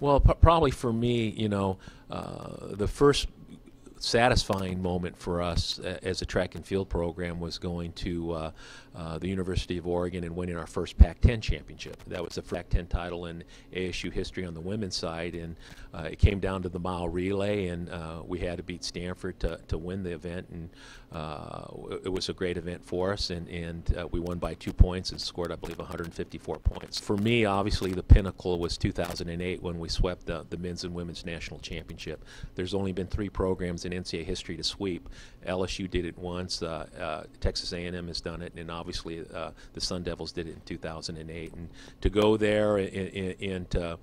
Well, probably for me, the first satisfying moment for us as a track and field program was going to the University of Oregon and winning our first Pac-10 championship. That was the first Pac-10 title in ASU history on the women's side, and it came down to the mile relay, and we had to beat Stanford to win the event, and it was a great event for us, and we won by 2 points and scored, I believe, 154 points. For me, obviously, the pinnacle was 2008 when we swept the men's and women's national championship. There's only been 3 programs in NCAA history to sweep. LSU did it once, Texas A&M has done it, and obviously the Sun Devils did it in 2008. And to go there and to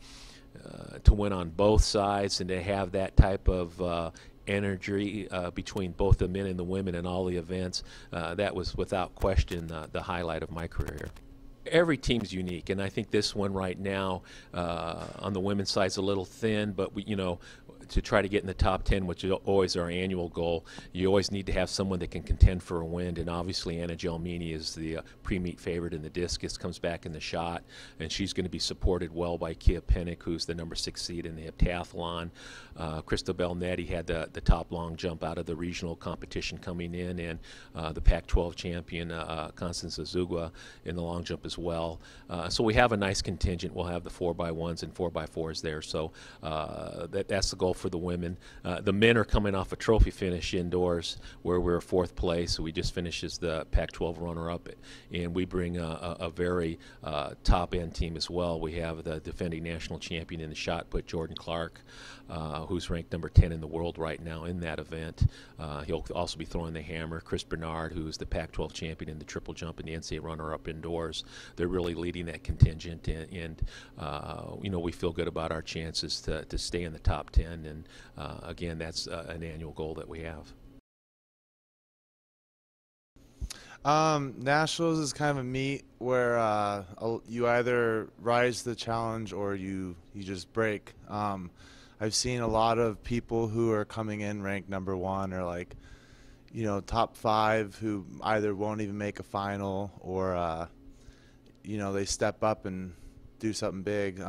win on both sides and to have that type of energy between both the men and the women in all the events, that was without question the highlight of my career. Every team's unique, and I think this one right now on the women's side is a little thin, but to try to get in the top 10, which is always our annual goal, you always need to have someone that can contend for a win, and obviously Anna Gelmini is the pre-meet favorite in the discus, comes back in the shot, and she's going to be supported well by Kia Pinnock, who's the number 6 seed in the heptathlon. Christabel Nettie had the top long jump out of the regional competition coming in, and the Pac-12 champion Constance Azugua in the long jump as well. So we have a nice contingent. We'll have the 4x1s and 4x4s there, so that's the goal for the women. The men are coming off a trophy finish indoors where we're 4th place. We just finished as the Pac-12 runner-up, and we bring a very top-end team as well. We have the defending national champion in the shot put, Jordan Clarke, who's ranked number 10 in the world right now in that event. He'll also be throwing the hammer. Chris Bernard, who's the Pac-12 champion in the triple jump and the NCAA runner-up indoors. They're really leading that contingent, and we feel good about our chances to stay in the top 10. And again, that's an annual goal that we have. Nationals is kind of a meet where you either rise to the challenge or you just break. I've seen a lot of people who are coming in ranked number 1 or top 5 who either won't even make a final or they step up and do something big.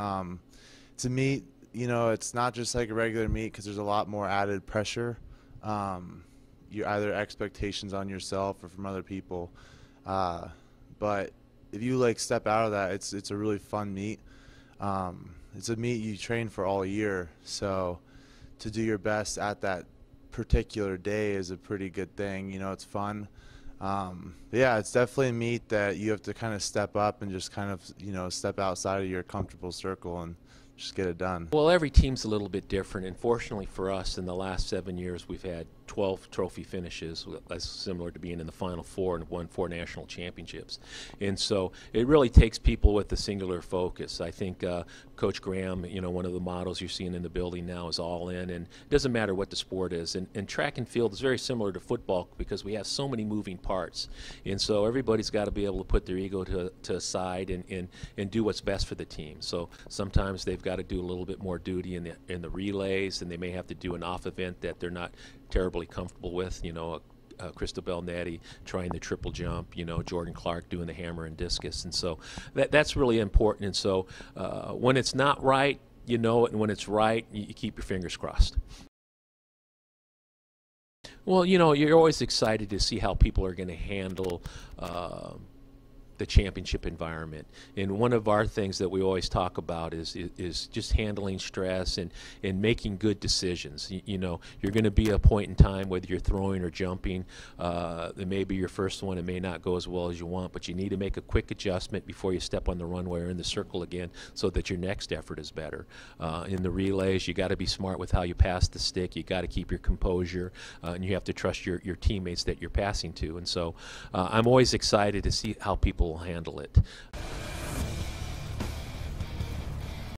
It's a meet. It's not just like a regular meet because there's a lot more added pressure. You're either expectations on yourself or from other people. But if you step out of that, it's a really fun meet. It's a meet you train for all year, so to do your best at that particular day is a pretty good thing. It's fun. Yeah, it's definitely a meet that you have to kind of step up and just kind of step outside of your comfortable circle and just get it done. Well, every team's a little bit different, and fortunately for us, in the last 7 years, we've had 12 trophy finishes. That's similar to being in the Final Four and won 4 national championships. And so it really takes people with a singular focus. I think Coach Graham, one of the models you're seeing in the building now is all in, and it doesn't matter what the sport is. And track and field is very similar to football because we have so many moving parts. And so everybody's got to be able to put their ego to aside and do what's best for the team. So sometimes they've got to do a little bit more duty in the relays, and they may have to do an off event that they're not terribly comfortable with. Christabel Nettie trying the triple jump, Jordan Clarke doing the hammer and discus, and so that's really important. And so when it's not right, you know it, and when it's right, you keep your fingers crossed. Well, you're always excited to see how people are going to handle the championship environment. And one of our things that we always talk about is just handling stress and making good decisions. You're going to be a point in time, whether you're throwing or jumping, it may be your first one, it may not go as well as you want, but you need to make a quick adjustment before you step on the runway or in the circle again so that your next effort is better. In the relays, you got to be smart with how you pass the stick. You got to keep your composure, and you have to trust your teammates that you're passing to. And so I'm always excited to see how people will handle it.